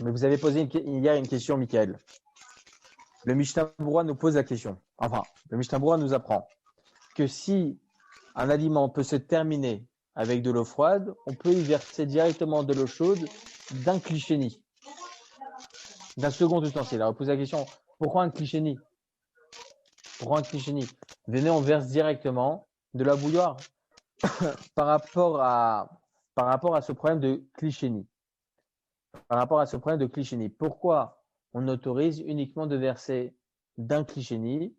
Mais vous avez posé hier une question, Michael. Le Mishnah Berurah nous pose la question. Enfin, le Mishnah Berurah nous apprend que si un aliment peut se terminer avec de l'eau froide, on peut y verser directement de l'eau chaude d'un kli-sheni, d'un second ustensile. Alors, on pose la question, pourquoi un kli-sheni? Pourquoi un kli-sheni? Venez, on verse directement de la bouilloire par rapport à ce problème de kli-sheni. Par rapport à ce problème de kli-sheni. Pourquoi on autorise uniquement de verser d'un kli-sheni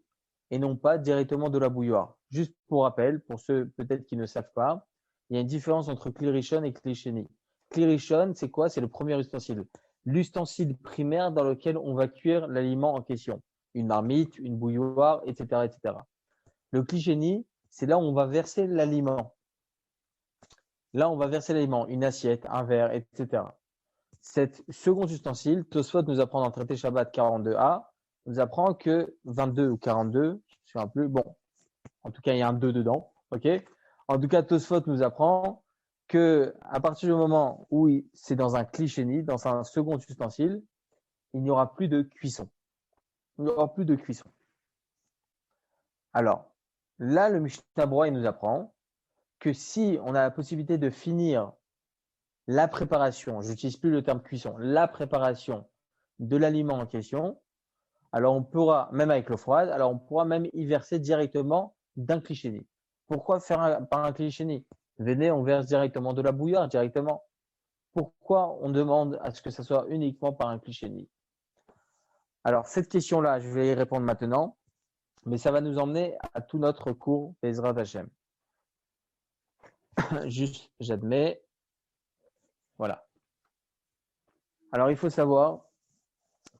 et non pas directement de la bouilloire? Juste pour rappel, pour ceux peut-être qui ne savent pas, il y a une différence entre kli rishon et kli sheni. Kli rishon, c'est quoi? C'est le premier ustensile. L'ustensile primaire dans lequel on va cuire l'aliment en question. Une marmite, une bouilloire, etc., etc. Le kli sheni, c'est là où on va verser l'aliment. Là, on va verser l'aliment, une assiette, un verre, etc. Cet second ustensile, Tosfot nous apprend dans le traité Shabbat 42a, nous apprend que 22 ou 42, je ne me souviens plus, bon, en tout cas, il y a un 2 dedans, ok? En tout cas, Tosfot nous apprend que à partir du moment où c'est dans un kli-sheni, dans un second ustensile, il n'y aura plus de cuisson. Il n'y aura plus de cuisson. Alors, là, le Mishnah Berurah, il nous apprend que si on a la possibilité de finir la préparation, j'utilise plus le terme cuisson, la préparation de l'aliment en question, alors on pourra, même avec l'eau froide, alors on pourra même y verser directement d'un kli-sheni. Pourquoi faire par un kli-sheni? Venez, on verse directement de la bouilloire, directement. Pourquoi on demande à ce que ça soit uniquement par un kli-sheni? Alors, cette question-là, je vais y répondre maintenant, mais ça va nous emmener à tout notre cours Bezrat Hashem. Juste, j'admets. Voilà. Alors, il faut savoir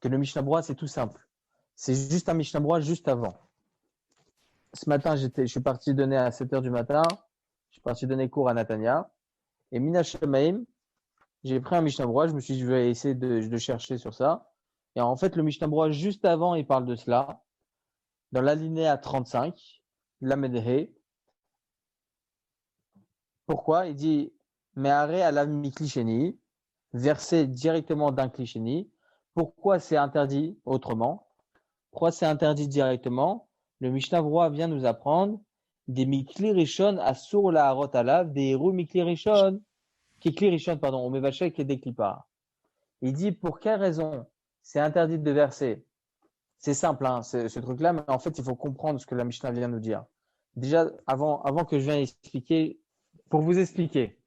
que le Mishnah Berurah, c'est tout simple. C'est juste un Mishnah Berurah juste avant. Ce matin, je suis parti donner à 7h du matin, je suis parti donner cours à Natania. Et Mina Shamaim, j'ai pris un Mishnah Berurah, je me suis dit, je vais essayer de chercher sur ça. Et en fait, le Mishnah Berurah, juste avant, il parle de cela. Dans l'alinéa 35, Lamedhe. Pourquoi? Il dit, Me'are alav mikli verser directement d'un kli. Pourquoi c'est interdit autrement? Pourquoi c'est interdit directement? Le Mishnah Berurah vient nous apprendre des mikli rishon asur la harot alav, des héros mikli rishon, qui kli rishon, pardon, on met vaché qui est des clipars. Il dit pour quelle raison c'est interdit de verser? C'est simple, hein, ce truc-là, mais en fait, il faut comprendre ce que la Mishnah vient nous dire. Déjà, avant que je vienne expliquer, pour vous expliquer,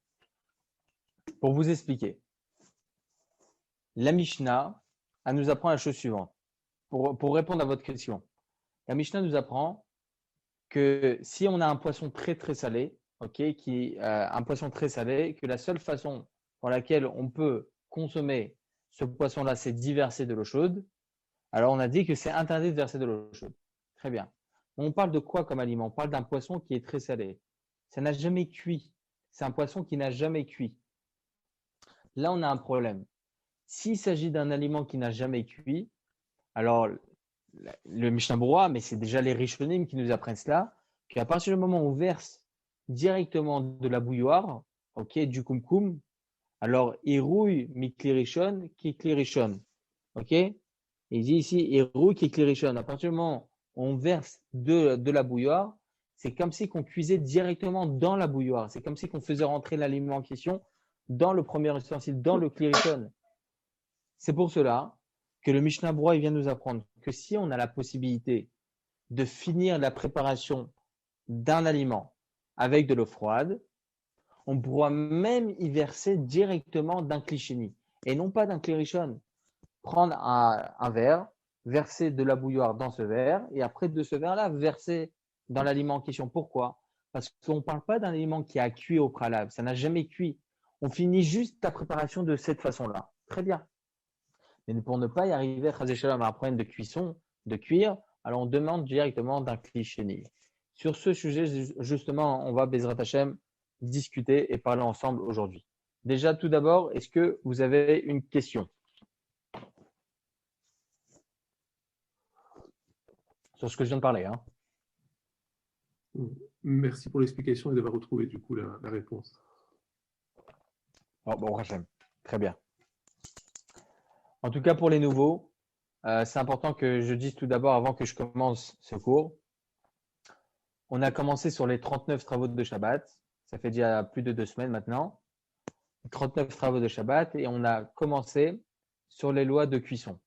la Mishnah, elle nous apprend la chose suivante. Pour répondre à votre question, la Mishnah nous apprend que si on a un poisson très très salé, un poisson très salé, que la seule façon pour laquelle on peut consommer ce poisson-là, c'est d'y verser de l'eau chaude. Alors on a dit que c'est interdit de verser de l'eau chaude. Très bien. On parle de quoi comme aliment? On parle d'un poisson qui est très salé. Ça n'a jamais cuit. C'est un poisson qui n'a jamais cuit. Là, on a un problème. S'il s'agit d'un aliment qui n'a jamais cuit, alors le Mishnah Berurah, mais c'est déjà les Rishonim qui nous apprennent cela, qu'à partir du moment où on verse directement de la bouilloire, du kumkum, alors il rouille mikli rishon ki kli rishon. Il dit ici il rouille ki kli rishon. À partir du moment où on verse de la bouilloire, c'est comme si qu'on cuisait directement dans la bouilloire. C'est comme si qu'on faisait rentrer l'aliment en question dans le premier ustensile, dans le kli rishon. C'est pour cela que le Mishnah Berurah vient nous apprendre que si on a la possibilité de finir la préparation d'un aliment avec de l'eau froide, on pourra même y verser directement d'un kli et non pas d'un kli rishon. Prendre un verre, verser de la bouilloire dans ce verre et après de ce verre-là, verser dans l'aliment en question. Pourquoi? Parce qu'on ne parle pas d'un aliment qui a cuit au préalable, ça n'a jamais cuit. On finit juste la préparation de cette façon-là. Très bien. Mais pour ne pas y arriver à un problème de cuisson, de cuire, alors on demande directement d'un kli. Sur ce sujet, justement, on va, Bezrat Hashem, discuter et parler ensemble aujourd'hui. Déjà, tout d'abord, est-ce que vous avez une question sur ce que je viens de parler, hein? Merci pour l'explication et d'avoir retrouvé du coup la réponse. Oh, bon, Hashem, très bien. En tout cas, pour les nouveaux, c'est important que je dise tout d'abord, avant que je commence ce cours, on a commencé sur les 39 travaux de Shabbat. Ça fait déjà plus de 2 semaines maintenant. 39 travaux de Shabbat et on a commencé sur les lois de cuisson.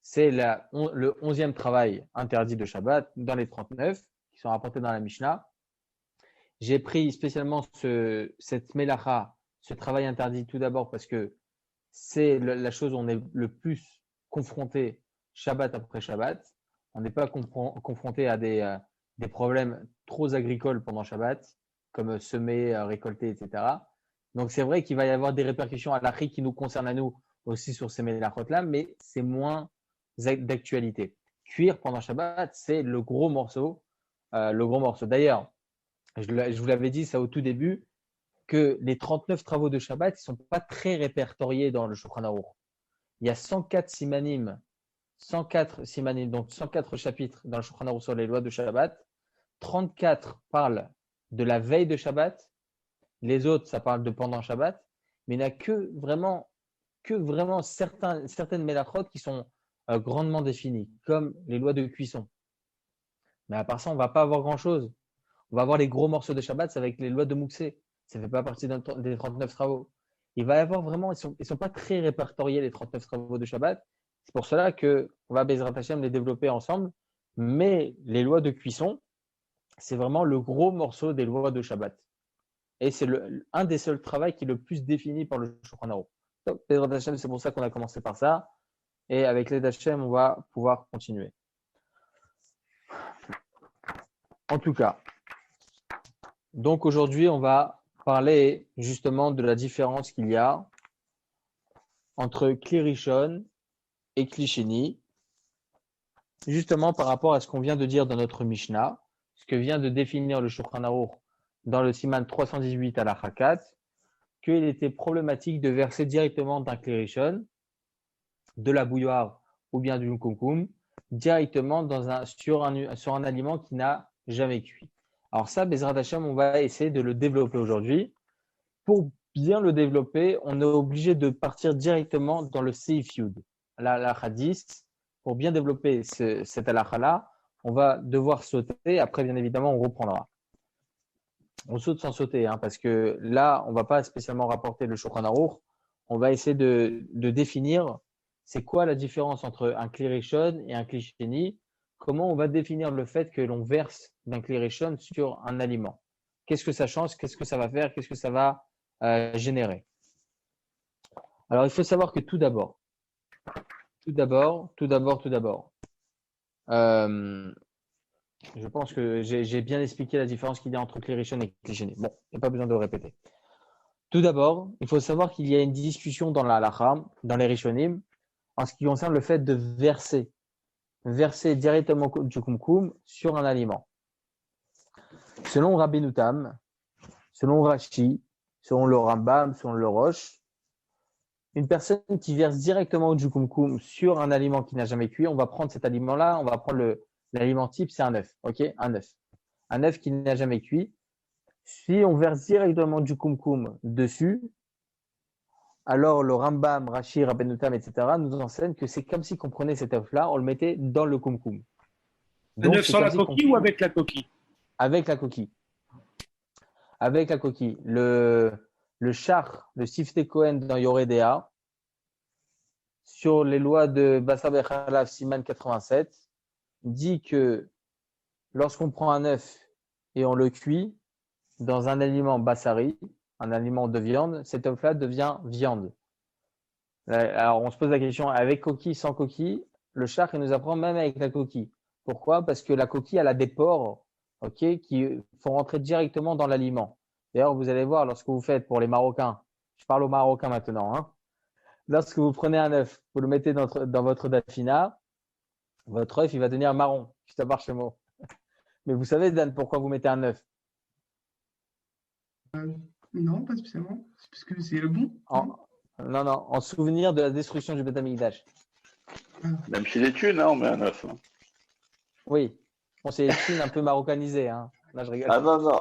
C'est le 11e travail interdit de Shabbat dans les 39 qui sont rapportés dans la Mishnah. J'ai pris spécialement cette mélacha, ce travail interdit tout d'abord parce que c'est la chose où on est le plus confronté Shabbat après Shabbat. On n'est pas confronté à des problèmes trop agricoles pendant Shabbat, comme semer, récolter, etc. Donc, c'est vrai qu'il va y avoir des répercussions à l'achri qui nous concernent à nous aussi sur ces mélachot-là, mais c'est moins d'actualité. Cuire pendant Shabbat, c'est le gros morceau. D'ailleurs, je vous l'avais dit ça au tout début, que les 39 travaux de Shabbat ne sont pas très répertoriés dans le Shulchan Aruch. Il y a 104 simanim, donc 104 chapitres dans le Shulchan Aruch sur les lois de Shabbat. 34 parlent de la veille de Shabbat. Les autres, ça parle de pendant Shabbat. Mais il n'y a que vraiment certaines mélachot qui sont grandement définies, comme les lois de cuisson. Mais à part ça, on ne va pas avoir grand-chose. On va avoir les gros morceaux de Shabbat, c'est avec les lois de Mouxé. Ça ne fait pas partie des 39 travaux. Il va y avoir vraiment, ils sont pas très répertoriés, les 39 travaux de Shabbat. C'est pour cela qu'on va, Bezrat Hashem, les développer ensemble. Mais les lois de cuisson, c'est vraiment le gros morceau des lois de Shabbat. Et c'est un des seuls travaux qui est le plus défini par le Shulchan Aruch. Donc, Bezrat Hashem, c'est pour ça qu'on a commencé par ça. Et avec l'aide d'Hashem, on va pouvoir continuer. En tout cas, donc aujourd'hui, on va parler justement de la différence qu'il y a entre Kli Rishon et Kli Sheni, justement par rapport à ce qu'on vient de dire dans notre Mishnah, ce que vient de définir le Shulchan Aruch dans le Siman 318 à la Hakat, qu'il était problématique de verser directement d'un Kli Rishon, de la bouilloire ou bien du kumkum, directement sur un aliment qui n'a jamais cuit. Alors ça, Bezrat Hashem, on va essayer de le développer aujourd'hui. Pour bien le développer, on est obligé de partir directement dans le Seif Yud, la halakha 10. Pour bien développer cette halakha-là, on va devoir sauter. Après, bien évidemment, on reprendra. On saute sans sauter, parce que là, on ne va pas spécialement rapporter le Shulchan Aruch. On va essayer de définir c'est quoi la différence entre un Kli Rishon et un Kli Sheni. Comment on va définir le fait que l'on verse d'un Kli Rishon sur un aliment? Qu'est-ce que ça change? Qu'est-ce que ça va faire? Qu'est-ce que ça va générer? Alors, il faut savoir que tout d'abord, je pense que j'ai bien expliqué la différence qu'il y a entre Kli Rishon et Kli Sheni. Bon, il n'y a pas besoin de le répéter. Tout d'abord, il faut savoir qu'il y a une discussion dans la halakha, dans les Rishonim, en ce qui concerne le fait de verser directement du kumkum sur un aliment. Selon Rabbeinu Tam, selon Rashi, selon le Rambam, selon le Rosh, une personne qui verse directement du kumkum sur un aliment qui n'a jamais cuit, on va prendre cet aliment-là, on va prendre l'aliment type, c'est un œuf, ok? Un œuf qui n'a jamais cuit. Si on verse directement du kumkum dessus, alors le Rambam, Rashi, Rabbeinu Tam, etc. nous enseignent que c'est comme si on prenait cet œuf-là, on le mettait dans le kumkum. Un œuf sans la coquille ou avec la coquille? Avec la coquille. Avec la coquille. Le char, le Siftei Kohen dans Yoredea, sur les lois de Basar Bechalav Siman 87, dit que lorsqu'on prend un œuf et on le cuit dans un aliment bassari, un aliment de viande, cet œuf-là devient viande. Alors, on se pose la question, avec coquille, sans coquille, le char, il nous apprend même avec la coquille. Pourquoi? Parce que la coquille, elle a des pores, qui font rentrer directement dans l'aliment. D'ailleurs, vous allez voir, lorsque vous faites pour les Marocains, je parle aux Marocains maintenant, lorsque vous prenez un œuf, vous le mettez dans votre dafina, votre œuf, il va devenir marron, juste à part chez moi. Mais vous savez, Dan, pourquoi vous mettez un œuf? Non, pas spécialement. C'est parce que c'est le bon. Non, en souvenir de la destruction du Beth Amikdash. Même chez les thunes, on met un œuf. Oui. Bon, c'est les thunes un peu marocanisées. Là, je rigole. Ah non. Non,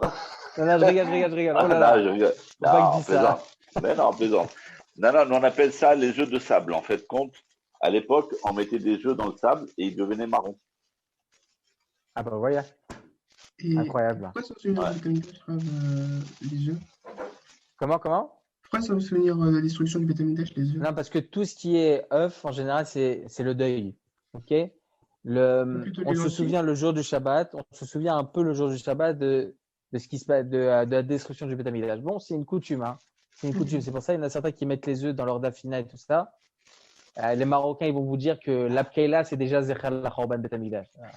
je rigole. Oh là là. Je rigole. Non, plaisant. Mais non, plaisant. Non, non, nous, on appelle ça les œufs de sable. En fait, compte, à l'époque, on mettait des œufs dans le sable et ils devenaient marrons. Ah bah voyez, Et incroyable. pourquoi sans souvenir Ouais. du Betamigdash, les œufs? Comment? Pourquoi sans souvenir de la destruction du Betamigdash, les œufs? Non, parce que tout ce qui est œuf, en général, c'est le deuil. Ok? Plutôt On les se lentilles? souvient le jour du Shabbat, on se souvient un peu le jour du Shabbat de ce qui se passe, de la destruction du Beth Amikdash. Bon, c'est une coutume, hein. C'est une coutume. C'est pour ça qu'il y en a certains qui mettent les œufs dans leur dafina et tout ça. Les Marocains, ils vont vous dire que l'Abkeila, c'est déjà Zechar la Khorban Beth Amikdash. Voilà.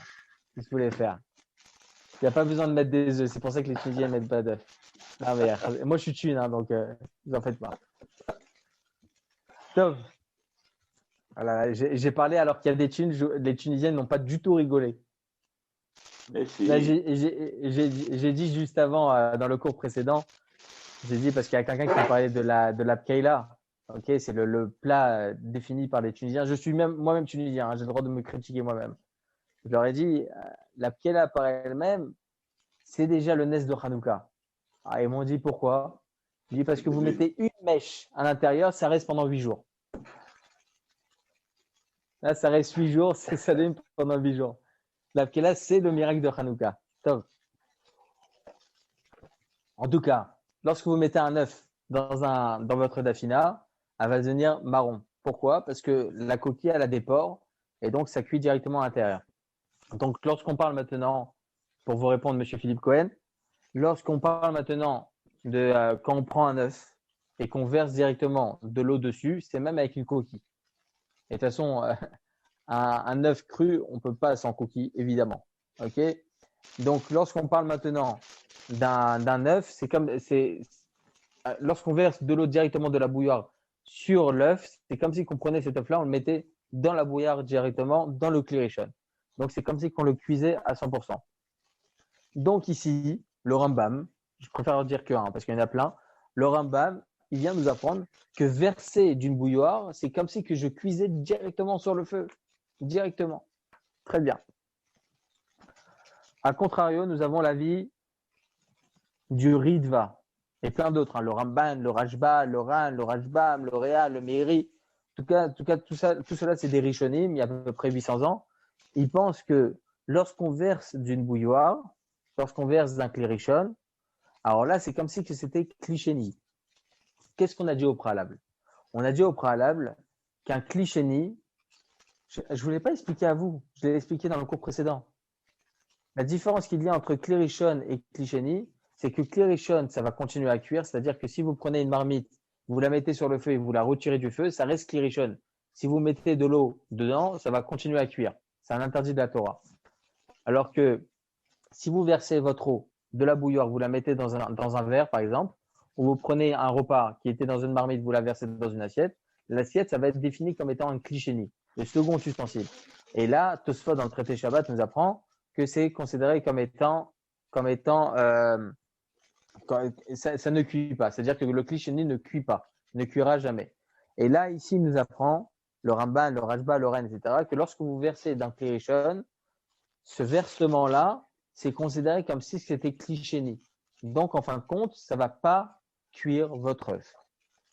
Qu'est-ce que vous voulez faire? Il n'y a pas besoin de mettre des œufs. C'est pour ça que les Tunisiens ne mettent pas d'œufs. Non, mais moi, je suis thune, hein, donc vous en faites pas. Top. Voilà, j'ai parlé alors qu'il y a des thunes, les Tunisiennes n'ont pas du tout rigolé. Mais si. Là, j'ai dit juste avant, dans le cours précédent, j'ai dit parce qu'il y a quelqu'un qui m'a parlé de la pkeila. Ok, c'est le plat défini par les Tunisiens. Je suis moi-même tunisien, hein, j'ai le droit de me critiquer moi-même. Je leur ai dit, la pkeila par elle-même, c'est déjà le nes de Hanouka. Ah, ils m'ont dit pourquoi? J'ai dit parce que vous mettez une mèche à l'intérieur, ça reste pendant 8 jours. Là, ça reste 8 jours, ça donne pendant 8 jours. La pkeila, c'est le miracle de Hanouka. Top. En tout cas, lorsque vous mettez un œuf dans votre dafina, elle va devenir marron. Pourquoi? Parce que la coquille, elle a des pores et donc ça cuit directement à l'intérieur. Donc, lorsqu'on parle maintenant, pour vous répondre, Monsieur Philippe Cohen, lorsqu'on parle maintenant de quand on prend un œuf et qu'on verse directement de l'eau dessus, c'est même avec une coquille. Et de toute façon, un œuf cru, on ne peut pas sans coquille, évidemment. Ok? Donc, lorsqu'on parle maintenant d'un œuf, lorsqu'on verse de l'eau directement de la bouilloire sur l'œuf, c'est comme si on prenait cet œuf-là, on le mettait dans la bouilloire directement, dans le klirishon. Donc, c'est comme si on le cuisait à 100%. Donc, ici, le Rambam, je préfère dire que un, parce qu'il y en a plein, le Rambam, il vient nous apprendre que verser d'une bouilloire, c'est comme si que je cuisais directement sur le feu. Directement. Très bien. A contrario, nous avons l'avis du Ritva et plein d'autres, hein, le Ramban, le Rajba, le Ran, le Rajbam, le Réa, le Meiri. En tout cas, tout cela, c'est des Rishonim, il y a à peu près 800 ans. Ils pensent que lorsqu'on verse d'une bouilloire, lorsqu'on verse d'un klirishon, alors là, c'est comme si que c'était klichéni. Qu'est-ce qu'on a dit au préalable? On a dit au préalable qu'un klichéni, je ne vous l'ai pas expliqué à vous, je l'ai expliqué dans le cours précédent. La différence qu'il y a entre klirishon et klichéni, c'est que klirishon, ça va continuer à cuire, c'est-à-dire que si vous prenez une marmite, vous la mettez sur le feu et vous la retirez du feu, ça reste klirishon. Si vous mettez de l'eau dedans, ça va continuer à cuire. C'est un interdit de la Torah. Alors que si vous versez votre eau de la bouilloire, vous la mettez dans un verre, par exemple, ou vous prenez un repas qui était dans une marmite, vous la versez dans une assiette, l'assiette, ça va être défini comme étant un klichéni, le second ustensile. Et là, Tosfot, dans le traité Shabbat, nous apprend que c'est considéré comme étant ça ne cuit pas. C'est-à-dire que le klichéni ne cuit pas, ne cuira jamais. Et là, ici, il nous apprend, le Ramban, le Rajba, le Ren, etc., que lorsque vous versez d'un klirishon, ce versement-là, c'est considéré comme si c'était klichéni. Donc, en fin de compte, ça ne va pas cuire votre œuf.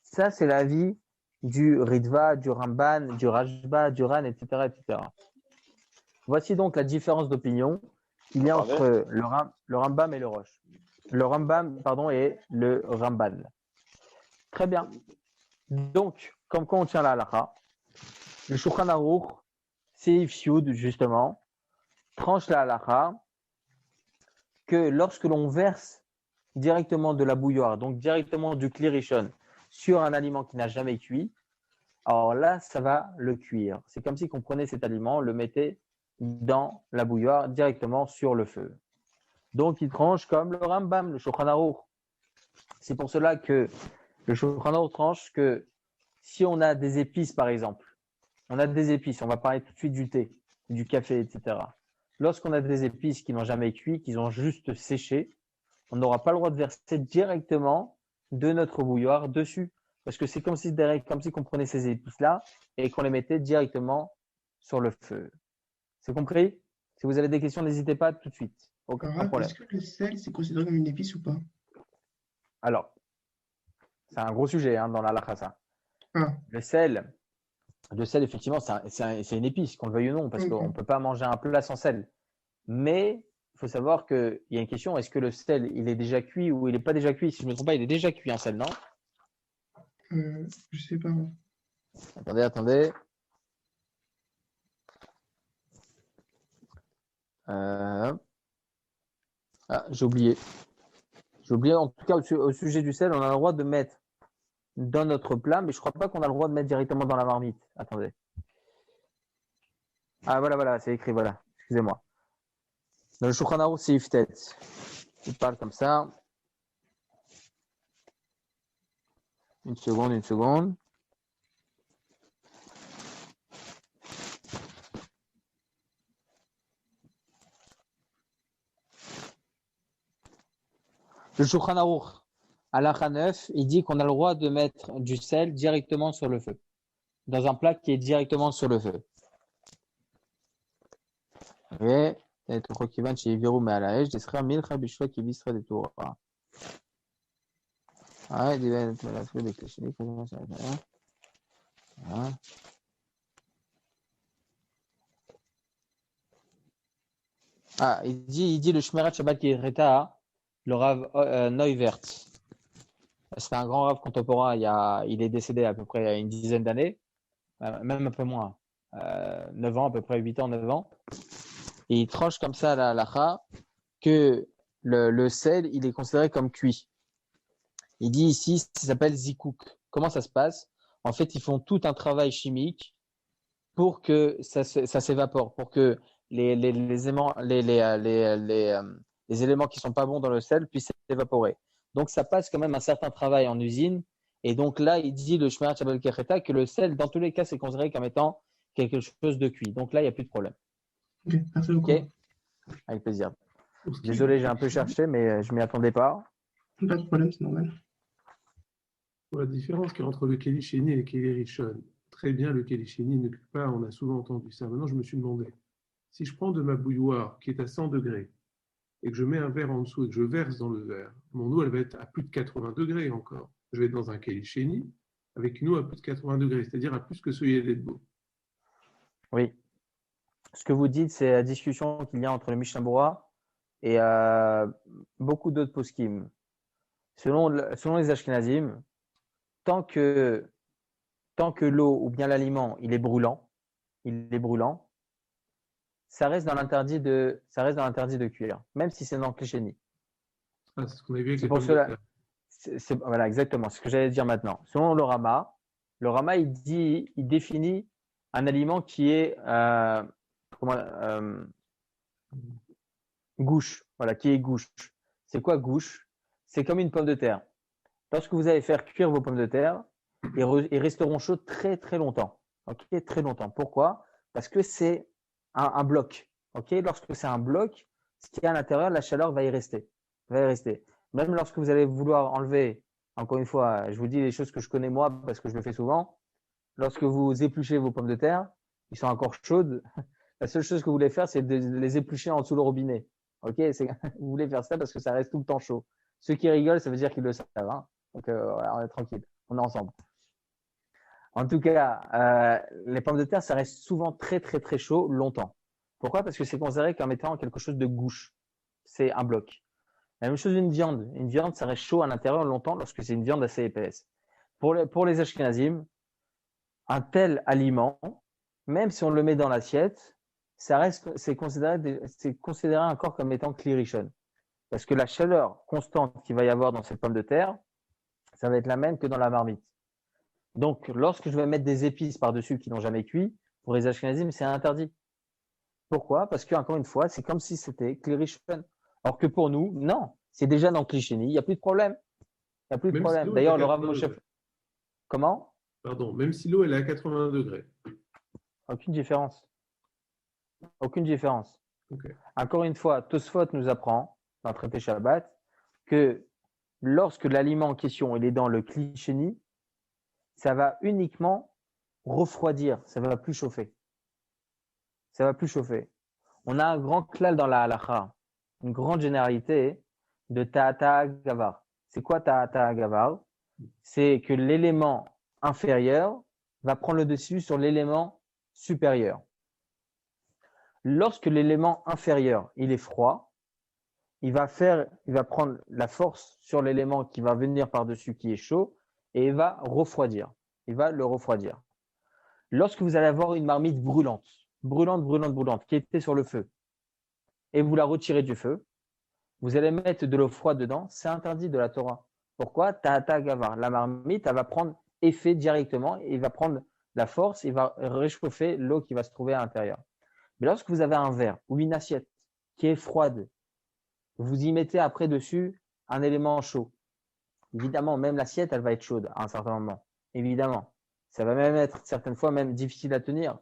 Ça, c'est l'avis du Ritva, du Ramban, du Rajba, du Ran, etc., etc. Voici donc la différence d'opinion qu'il y a entre le Rambam et le Rosh. Le Rambam, pardon, et le Ramban. Très bien. Donc, comme quoi on tient la halakha, le Shulchan Aruch, Seif Yud, justement, tranche la halakha que lorsque l'on verse directement de la bouilloire, donc directement du klirishon, sur un aliment qui n'a jamais cuit, alors là, ça va le cuire. C'est comme si on prenait cet aliment, le mettait dans la bouilloire directement sur le feu. Donc, il tranche comme le Rambam, le Shulchan Aruch. C'est pour cela que le Shulchan Aruch tranche que si on a des épices, par exemple, on a des épices, on va parler tout de suite du thé, du café, etc. Lorsqu'on a des épices qui n'ont jamais cuit, qui ont juste séché, on n'aura pas le droit de verser directement de notre bouilloire dessus. Parce que c'est comme si on prenait ces épices-là et qu'on les mettait directement sur le feu. C'est compris? Si vous avez des questions, n'hésitez pas tout de suite. Aucun problème. Est-ce que le sel, c'est considéré comme une épice ou pas? Alors, c'est un gros sujet dans la halakha, ça. Le sel, effectivement, c'est une épice, qu'on le veuille ou non, parce qu'on ne peut pas manger un plat sans sel. Mais il faut savoir qu'il y a une question, est-ce que le sel, il est déjà cuit ou il n'est pas déjà cuit? Si je ne me trompe pas, il est déjà cuit, un sel, non? Je sais pas. Attendez. J'ai oublié. En tout cas, au sujet du sel, on a le droit de mettre dans notre plat, mais je ne crois pas qu'on a le droit de mettre directement dans la marmite. Attendez. Ah, voilà, c'est écrit, voilà. Excusez-moi. Dans le Shulchan Aruch, c'est Iftet. Il parle comme ça. Une seconde. Le Shulchan Aruch, halakha 9, il dit qu'on a le droit de mettre du sel directement sur le feu. Dans un plat qui est directement sur le feu. Et Rokivan chez Iviru mais à la Hesh, Desra Milcha Bishwa qui visera des tours. Ah, il va être la feu des clichés. Il dit le Shmerat Shabbat qui est Reta, le Rav Neuvert. C'est un grand Rav contemporain. Il est décédé à peu près il y a une dizaine d'années, même un peu moins, 9 ans, à peu près 8 ans, 9 ans. Et il tranche comme ça à la halakha que le sel, il est considéré comme cuit. Il dit ici, ça s'appelle zikouk. Comment ça se passe? En fait, ils font tout un travail chimique pour que ça s'évapore, pour que les éléments qui sont pas bons dans le sel puissent s'évaporer. Donc, ça passe quand même un certain travail en usine. Et donc là, il dit le Shmerat Shabbat Kereta que le sel, dans tous les cas, c'est considéré comme étant quelque chose de cuit. Donc là, il n'y a plus de problème. Ok, merci beaucoup. Ok, avec plaisir. Désolé, j'ai un peu cherché, mais je m'y attendais pas. Pas de problème, c'est normal. Pour la différence qu'il y a entre le Keli Sheni et le Keli Rishon. Très bien, le Keli Sheni ne cuit pas, on a souvent entendu ça. Maintenant, je me suis demandé, si je prends de ma bouilloire qui est à 100 degrés et que je mets un verre en dessous et que je verse dans le verre, mon eau, elle va être à plus de 80 degrés encore. Je vais être dans un Keli Sheni avec une eau à plus de 80 degrés, c'est-à-dire à plus que ce Yedetbo. Oui. Ce que vous dites, c'est la discussion qu'il y a entre le Mishnah Berurah et beaucoup d'autres poskim. Selon les Ashkenazim, tant que l'eau ou bien l'aliment il est brûlant, ça reste dans l'interdit de cuire, même si c'est dans le Kléchéni. Ah, c'est ce qu'on a vu avec C'est les pour pommes cela. de terre. Voilà, exactement. C'est ce que j'allais dire maintenant. Selon le Rama, il définit un aliment qui est gouche. Voilà, qui est gouche. C'est quoi gouche? C'est comme une pomme de terre. Lorsque vous allez faire cuire vos pommes de terre, ils resteront chauds très très longtemps. Ok, très longtemps. Pourquoi? Parce que c'est un bloc. Ok, lorsque c'est un bloc, ce qui est à l'intérieur, la chaleur va y rester. Même lorsque vous allez vouloir enlever, encore une fois, je vous dis les choses que je connais moi parce que je le fais souvent. Lorsque vous épluchez vos pommes de terre, ils sont encore chaudes. La seule chose que vous voulez faire, c'est de les éplucher en dessous le robinet. Ok, vous voulez faire ça parce que ça reste tout le temps chaud. Ceux qui rigolent, ça veut dire qu'ils le savent. Hein. Donc, voilà, on est tranquille. On est ensemble. En tout cas, les pommes de terre, ça reste souvent très, très, très chaud longtemps. Pourquoi? Parce que c'est considéré comme étant quelque chose de gouche. C'est un bloc. La même chose d'une viande. Une viande, ça reste chaud à l'intérieur longtemps lorsque c'est une viande assez épaisse. Pour les Ashkenazim, un tel aliment, même si on le met dans l'assiette, c'est considéré encore comme étant Kli Rishon. Parce que la chaleur constante qu'il va y avoir dans cette pomme de terre, ça va être la même que dans la marmite. Donc, lorsque je vais mettre des épices par-dessus qui n'ont jamais cuit, pour les Ashkenazim, c'est interdit. Pourquoi? Parce que, encore une fois, c'est comme si c'était Kli Rishon. Alors que pour nous, non, c'est déjà dans Kli Sheni, il n'y a plus de problème. Il n'y a plus de problème. D'ailleurs, le Rav Moshe. Comment? Pardon, même si l'eau elle est à 80 degrés. Aucune différence. Okay. Encore une fois, Tosfot nous apprend, dans le traité Shabbat, que lorsque l'aliment en question il est dans le Kli Sheni, ça va uniquement refroidir, ça ne va plus chauffer. On a un grand klal dans la halakha, une grande généralité de Ta'ata Gavar. C'est quoi Ta'ata Gavar? C'est que l'élément inférieur va prendre le dessus sur l'élément supérieur. Lorsque l'élément inférieur il est froid, il va prendre la force sur l'élément qui va venir par-dessus qui est chaud et il va refroidir. Il va le refroidir. Lorsque vous allez avoir une marmite brûlante, qui était sur le feu, et vous la retirez du feu, vous allez mettre de l'eau froide dedans, c'est interdit de la Torah. Pourquoi? Ta'ata gavar. La marmite, elle va prendre effet directement, il va prendre la force, il va réchauffer l'eau qui va se trouver à l'intérieur. Mais lorsque vous avez un verre ou une assiette qui est froide, vous y mettez après dessus un élément chaud. Évidemment, même l'assiette, elle va être chaude à un certain moment. Évidemment. Ça va même être certaines fois même difficile à tenir.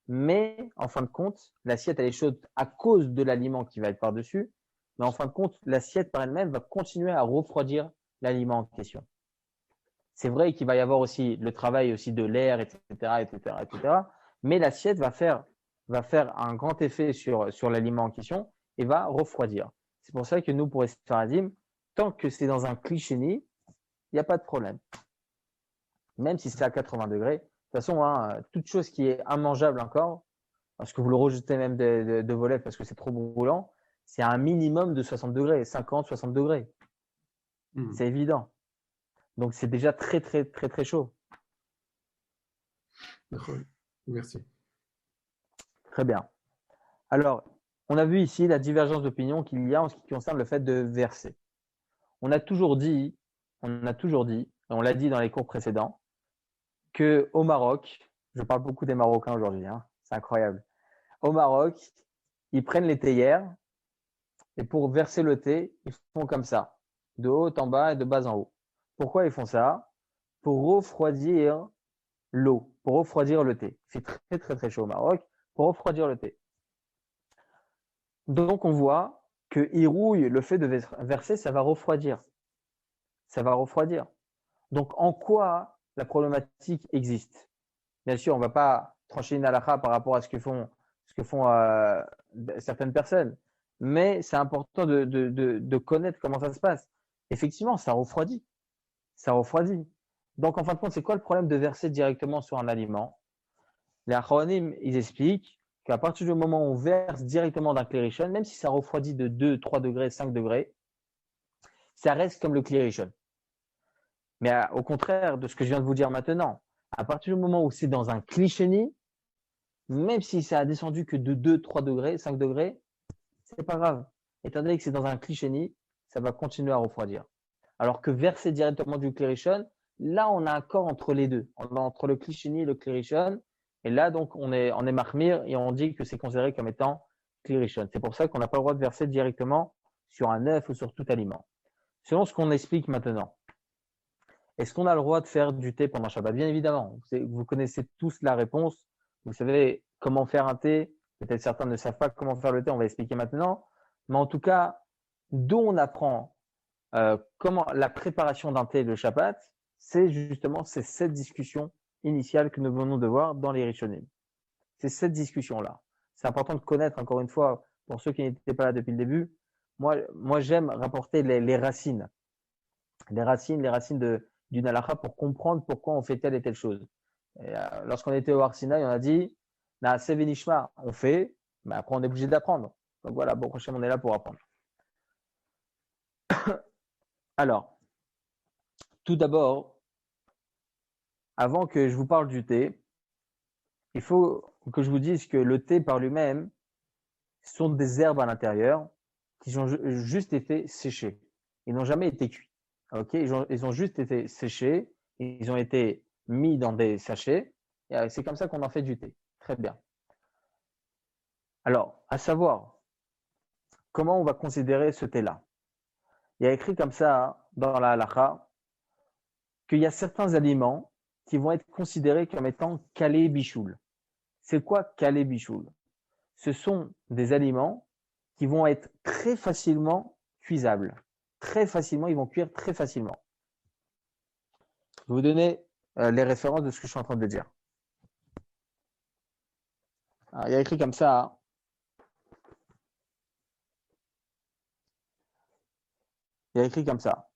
Mais en fin de compte, l'assiette, elle est chaude à cause de l'aliment qui va être par-dessus. Mais en fin de compte, l'assiette par elle-même va continuer à refroidir l'aliment en question. C'est vrai qu'il va y avoir aussi le travail aussi de l'air, etc., etc., etc. Mais l'assiette va faire un grand effet sur l'aliment en question et va refroidir. C'est pour ça que nous, pour les Sfaradim, tant que c'est dans un kli-sheni, il n'y a pas de problème. Même si c'est à 80 degrés. De toute façon, hein, toute chose qui est immangeable encore, parce que vous le rejetez même de vos lèvres parce que c'est trop brûlant, c'est un minimum de 60 degrés, 50, 60 degrés. C'est évident. Donc, c'est déjà très, très, très, très chaud. D'accord. Merci. Très bien. Alors, on a vu ici la divergence d'opinion qu'il y a en ce qui concerne le fait de verser. On a toujours dit, et on l'a dit dans les cours précédents, qu'au Maroc, je parle beaucoup des Marocains aujourd'hui, hein, c'est incroyable. Au Maroc, ils prennent les théières et pour verser le thé, ils font comme ça, de haut en bas et de bas en haut. Pourquoi ils font ça? Pour refroidir l'eau, pour refroidir le thé. C'est très, très, très chaud au Maroc, pour refroidir le thé. Donc, on voit que irouille, le fait de verser, ça va refroidir. Ça va refroidir. Donc, en quoi la problématique existe? Bien sûr, on ne va pas trancher une halakha par rapport à ce que font certaines personnes, mais c'est important de connaître comment ça se passe. Effectivement, ça refroidit. Ça refroidit. Donc, en fin de compte, c'est quoi le problème de verser directement sur un aliment? Les Acharonim, ils expliquent qu'à partir du moment où on verse directement d'un Kli-Rishon, même si ça refroidit de 2, 3 degrés, 5 degrés, ça reste comme le Kli-Rishon. Mais au contraire de ce que je viens de vous dire maintenant, à partir du moment où c'est dans un Kli-Sheni, même si ça a descendu que de 2, 3 degrés, 5 degrés, c'est pas grave. Étant donné que c'est dans un Kli-Sheni, ça va continuer à refroidir. Alors que verser directement du Kli-Rishon, là, on a un corps entre les deux, entre le Kli-Sheni et le Kli-Rishon. Et là, donc, on est mahmir et on dit que c'est considéré comme étant Kli-Rishon. C'est pour ça qu'on n'a pas le droit de verser directement sur un œuf ou sur tout aliment. Selon ce qu'on explique maintenant, est-ce qu'on a le droit de faire du thé pendant Shabbat? Bien évidemment. Vous connaissez tous la réponse. Vous savez comment faire un thé. Peut-être certains ne savent pas comment faire le thé. On va expliquer maintenant. Mais en tout cas, d'où on apprend comment la préparation d'un thé le Shabbat, c'est justement cette discussion initiale que nous venons de voir dans les Rishonim. C'est cette discussion-là. C'est important de connaître, encore une fois, pour ceux qui n'étaient pas là depuis le début. Moi j'aime rapporter les racines. Les racines d'une halakha pour comprendre pourquoi on fait telle et telle chose. Lorsqu'on était au Har Sinaï, on a dit Naaseh v'nishma, on fait, mais après on est obligé d'apprendre. Donc voilà, bon, prochainement on est là pour apprendre. Alors, tout d'abord, avant que je vous parle du thé, il faut que je vous dise que le thé par lui-même sont des herbes à l'intérieur qui ont juste été séchées. Ils n'ont jamais été cuits. Okay, ils ont juste été séchés, ils ont été mis dans des sachets, et c'est comme ça qu'on en fait du thé. Très bien. Alors, à savoir, comment on va considérer ce thé-là? Il y a écrit comme ça dans la halakha qu'il y a certains aliments qui vont être considérés comme étant kalé bichoul. C'est quoi kalé bichoul? Ce sont des aliments qui vont être très facilement cuisables. Très facilement, ils vont cuire très facilement. Je vais vous donner les références de ce que je suis en train de dire. Alors, il y a écrit comme ça. Il y a écrit comme ça.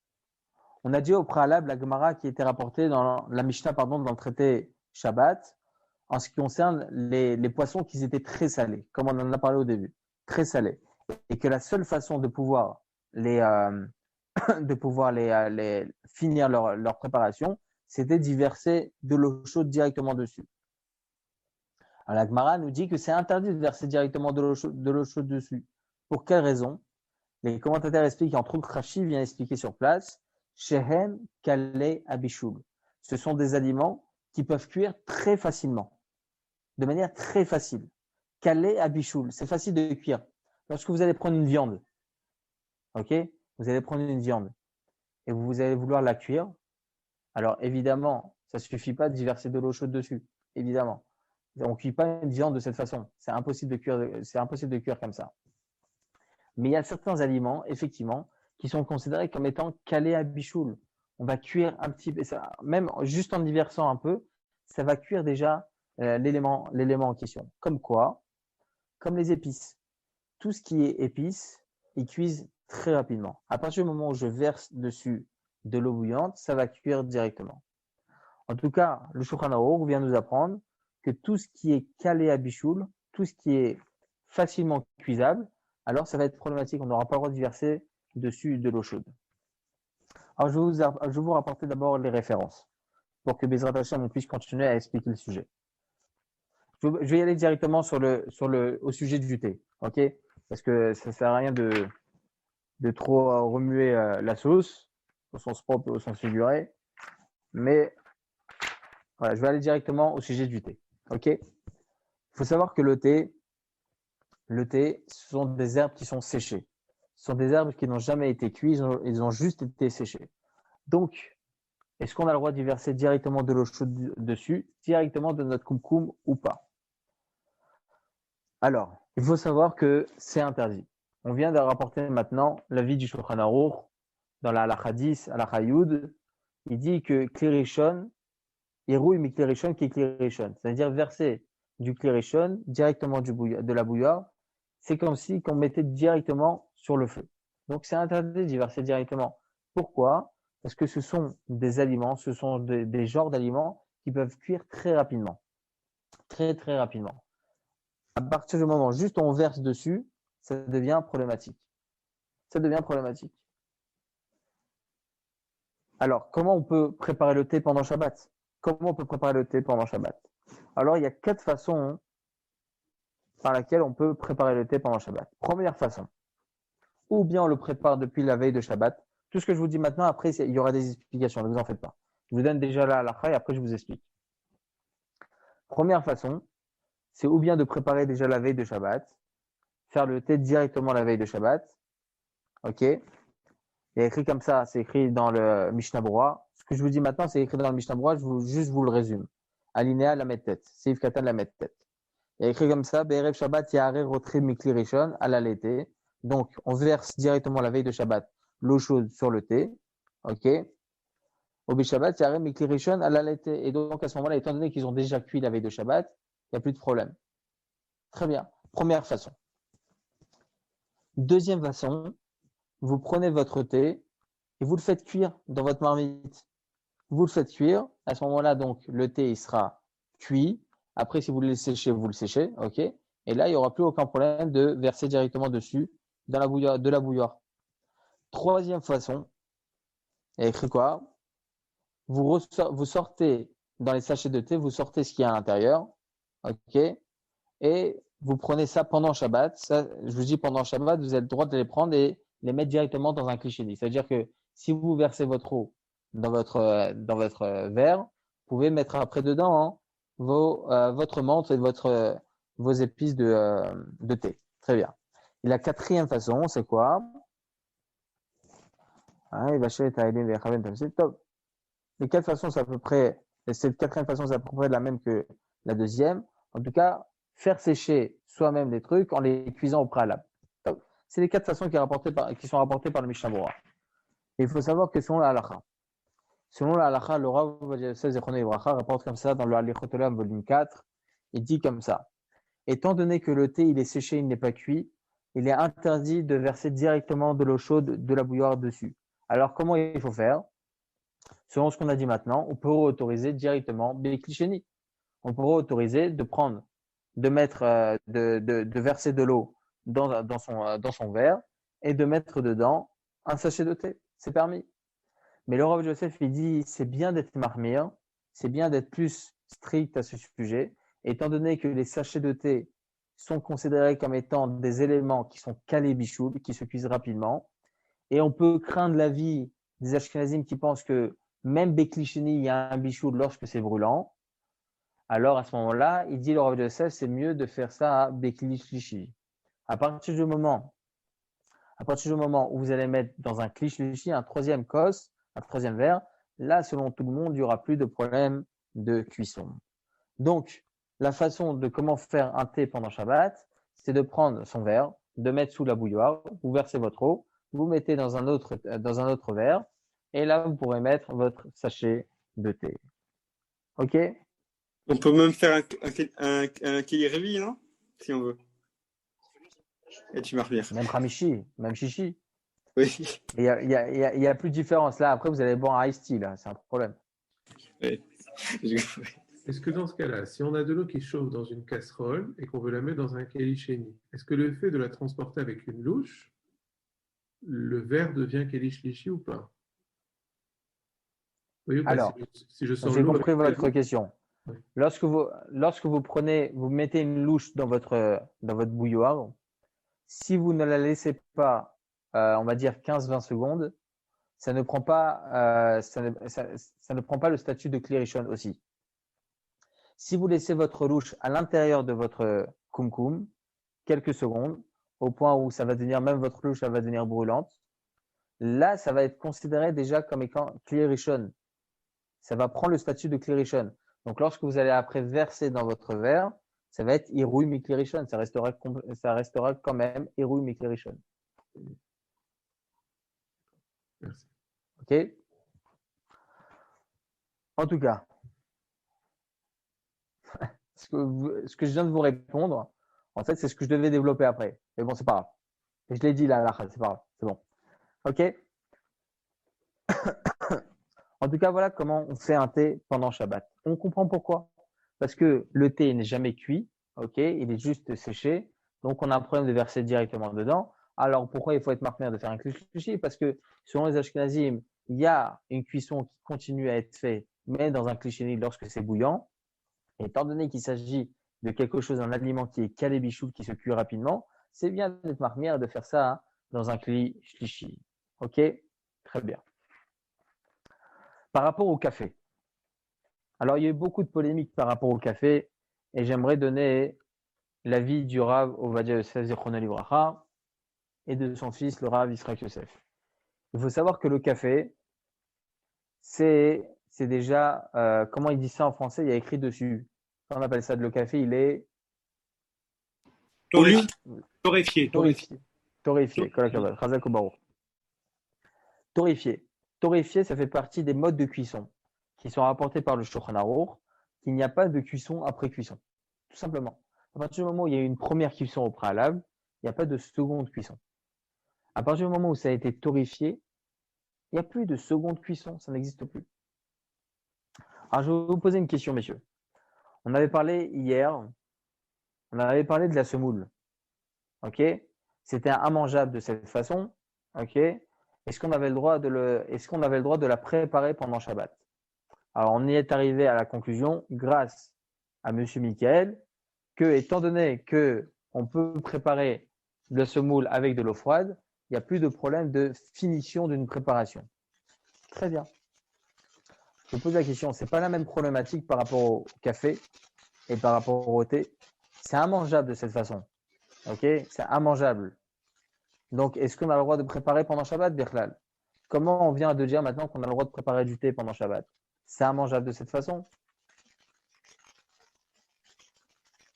On a dit au préalable la Gemara qui était rapportée dans la Mishnah, dans le traité Shabbat, en ce qui concerne les poissons qui étaient très salés, comme on en a parlé au début, très salés. Et que la seule façon de pouvoir finir leur préparation, c'était d'y verser de l'eau chaude directement dessus. Alors la Gemara nous dit que c'est interdit de verser directement de l'eau chaude dessus. Pour quelle raison? Les commentateurs expliquent, entre autres, Rashi vient expliquer sur place, Shehem Kalei Abishul. Ce sont des aliments qui peuvent cuire très facilement, de manière très facile. Kalei Abishul, c'est facile de cuire. Lorsque vous allez prendre une viande, ok? Vous allez prendre une viande et vous allez vouloir la cuire. Alors évidemment, ça ne suffit pas d'y verser de l'eau chaude dessus, évidemment. On ne cuit pas une viande de cette façon. C'est impossible de cuire comme ça. Mais il y a certains aliments, effectivement, qui sont considérés comme étant calés à bichoul. On va cuire un petit peu, même juste en y versant un peu, ça va cuire déjà l'élément en question. Comme quoi? Comme les épices. Tout ce qui est épices, ils cuisent très rapidement. À partir du moment où je verse dessus de l'eau bouillante, ça va cuire directement. En tout cas, le Shulchan Aruch vient nous apprendre que tout ce qui est calé à bichoul, tout ce qui est facilement cuisable, alors ça va être problématique. On n'aura pas le droit d'y verser dessus de l'eau chaude. Alors, je vais vous rapporter d'abord les références pour que Bezrat Hashem on puisse continuer à expliquer le sujet. Je vais y aller directement au sujet du thé, ok? Parce que ça sert à rien de trop remuer la sauce au sens propre et au sens figuré. Mais voilà, je vais aller directement au sujet du thé, ok? Il faut savoir que le thé, ce sont des herbes qui sont séchées. Ce sont des herbes qui n'ont jamais été cuites, ils ont juste été séchées. Donc, est-ce qu'on a le droit d'y verser directement de l'eau chaude dessus, directement de notre koum ou pas? Alors, il faut savoir que c'est interdit. On vient de rapporter maintenant l'avis du Shulchan Aruch dans la Halakha 10, Halakha Yud. Il dit que Klirishon, Irouï mi Klirishon qui est Klirishon. C'est-à-dire verser du Klirishon directement de la bouilloire, c'est comme si on mettait directement sur le feu. Donc c'est interdit d'y verser directement. Pourquoi? Parce que ce sont des aliments, ce sont des genres d'aliments qui peuvent cuire très rapidement. Très très rapidement. À partir du moment où juste on verse dessus, ça devient problématique. Ça devient problématique. Alors, comment on peut préparer le thé pendant Shabbat? Comment on peut préparer le thé pendant Shabbat? Alors, il y a 4 façons par lesquelles on peut préparer le thé pendant Shabbat. Première façon, ou bien on le prépare depuis la veille de Shabbat. Tout ce que je vous dis maintenant, après, il y aura des explications, ne vous en faites pas. Je vous donne déjà la halakha et après je vous explique. Première façon, c'est ou bien de préparer déjà la veille de Shabbat, faire le thé directement la veille de Shabbat. Ok? Il y a écrit comme ça, c'est écrit dans le Mishnah Berurah. Ce que je vous dis maintenant, c'est écrit dans le Mishnah Berurah, je vous le résume. Alinéa la met-tête, Seif Katan la met-tête. Il y a écrit comme ça, Be'erev Shabbat Ya'are Rotri Mikli Rishon à la l'été. Donc, on verse directement la veille de Shabbat l'eau chaude sur le thé. Ok? Au Shabbat Ya'are Mikli Rishon à la l'été. Et donc, à ce moment-là, étant donné qu'ils ont déjà cuit la veille de Shabbat, il n'y a plus de problème. Très bien. Première façon. Deuxième façon, vous prenez votre thé et vous le faites cuire dans votre marmite. Vous le faites cuire. À ce moment-là, donc, le thé il sera cuit. Après, si vous le séchez, vous le séchez. Ok. Et là, il n'y aura plus aucun problème de verser directement dessus dans de la bouilloire. Troisième façon, il y a écrit quoi? Vous sortez dans les sachets de thé, vous sortez ce qu'il y a à l'intérieur. Ok. Et vous prenez ça pendant Shabbat. Ça, je vous dis pendant Shabbat, vous avez le droit de les prendre et les mettre directement dans un cliché. C'est-à-dire que si vous versez votre eau dans votre verre, vous pouvez mettre après dedans votre menthe et vos épices de thé. Très bien. Et la quatrième façon, c'est quoi? Les 4 façons, c'est à peu près, cette quatrième façon, c'est à peu près la même que la deuxième. En tout cas, faire sécher soi-même les trucs en les cuisant au préalable. C'est les 4 façons qui sont rapportées par le Mishnah Berurah. Et il faut savoir que selon la halakha, le Rav Ovadia Yosef Zechrono Livracha rapporte comme ça dans le Halichot Olam volume 4, il dit comme ça. Étant donné que le thé il est séché, il n'est pas cuit, il est interdit de verser directement de l'eau chaude de la bouilloire dessus. Alors comment il faut faire? Selon ce qu'on a dit maintenant, on peut autoriser directement Bekli Sheni. On pourrait autoriser de verser de l'eau dans son verre et de mettre dedans un sachet de thé. C'est permis. Mais le Rav Joseph, il dit, c'est bien d'être marmire, c'est bien d'être plus strict à ce sujet, étant donné que les sachets de thé sont considérés comme étant des éléments qui sont calés bichoul, qui se cuisent rapidement, et on peut craindre l'avis des Ashkenazim qui pensent que même Bekli Sheni, il y a un bichoul lorsque c'est brûlant. Alors à ce moment-là, il dit le Rav Yosef, c'est mieux de faire ça à Bekli Shlishi. À partir du moment où vous allez mettre dans un Kli Shlishi un troisième kos, un troisième verre, là, selon tout le monde, il n'y aura plus de problème de cuisson. Donc, la façon de comment faire un thé pendant Shabbat, c'est de prendre son verre, de mettre sous la bouilloire, vous versez votre eau, vous mettez dans un autre verre, et là, vous pourrez mettre votre sachet de thé. OK? On peut même faire un Kili non? Si on veut. Et tu marques bien. Même Hamishi, même Chichi. Oui. Il y a plus de différence. Là, après, vous allez boire un iced tea, là. C'est un problème. Oui. Est-ce que dans ce cas-là, si on a de l'eau qui chauffe dans une casserole et qu'on veut la mettre dans un kélicheni, est-ce que le fait de la transporter avec une louche, le verre devient kélichlichi ou pas? Oui, alors, si je sors j'ai l'eau compris avec votre question. Oui. Lorsque vous mettez une louche dans votre bouilloire, si vous ne la laissez pas, on va dire 15-20 secondes, ça ne prend pas le statut de Klirishon aussi. Si vous laissez votre louche à l'intérieur de votre kumkum, quelques secondes, au point où ça va devenir, même votre louche, elle va devenir brûlante, là, ça va être considéré déjà comme étant Klirishon. Ça va prendre le statut de Klirishon. Donc, lorsque vous allez après verser dans votre verre, ça va être Irouy Miklirishon. Ça restera quand même Irouy Miklirishon. Merci. OK? En tout cas, ce que je viens de vous répondre, en fait, c'est ce que je devais développer après. Mais bon, c'est pas grave. Et je l'ai dit là, c'est pas grave. C'est bon. OK? En tout cas, voilà comment on fait un thé pendant Shabbat. On comprend pourquoi. Parce que le thé n'est jamais cuit, ok, il est juste séché, donc on a un problème de verser directement dedans. Alors pourquoi il faut être marqué de faire un klishi? Parce que selon les Ashkenazim, il y a une cuisson qui continue à être faite, mais dans un klishi lorsque c'est bouillant. Et étant donné qu'il s'agit de quelque chose, un aliment qui est calé bichoul, qui se cuit rapidement, c'est bien d'être marqué de faire ça dans un klishi. Ok, très bien. Par rapport au café. Alors, il y a eu beaucoup de polémiques par rapport au café et j'aimerais donner l'avis du Rav Ovadia Yosef Zichrono Livracha et de son fils, le Rav Yitzhak Yosef. Il faut savoir que le café, c'est déjà, comment il dit ça en français? Il y a écrit dessus. On appelle ça le café, il est Torréfié. Torréfié, ça fait partie des modes de cuisson qui sont rapportés par le Shulchan Aruch, qu'il n'y a pas de cuisson après cuisson. Tout simplement. À partir du moment où il y a eu une première cuisson au préalable, il n'y a pas de seconde cuisson. À partir du moment où ça a été torréfié, il n'y a plus de seconde cuisson, ça n'existe plus. Alors, je vais vous poser une question, messieurs. On avait parlé hier, de la semoule. Ok? C'était immangeable de cette façon. Ok? Est-ce qu'on avait le droit de la préparer pendant Shabbat? Alors, on y est arrivé à la conclusion, grâce à Monsieur Michael, que, étant donné qu'on peut préparer de la semoule avec de l'eau froide, il n'y a plus de problème de finition d'une préparation. Très bien. Je vous pose la question, ce n'est pas la même problématique par rapport au café et par rapport au thé. C'est immangeable de cette façon. Ok? C'est immangeable. Donc, est-ce qu'on a le droit de préparer pendant Shabbat, Birklal? Comment on vient de dire maintenant qu'on a le droit de préparer du thé pendant Shabbat? C'est immangeable de cette façon?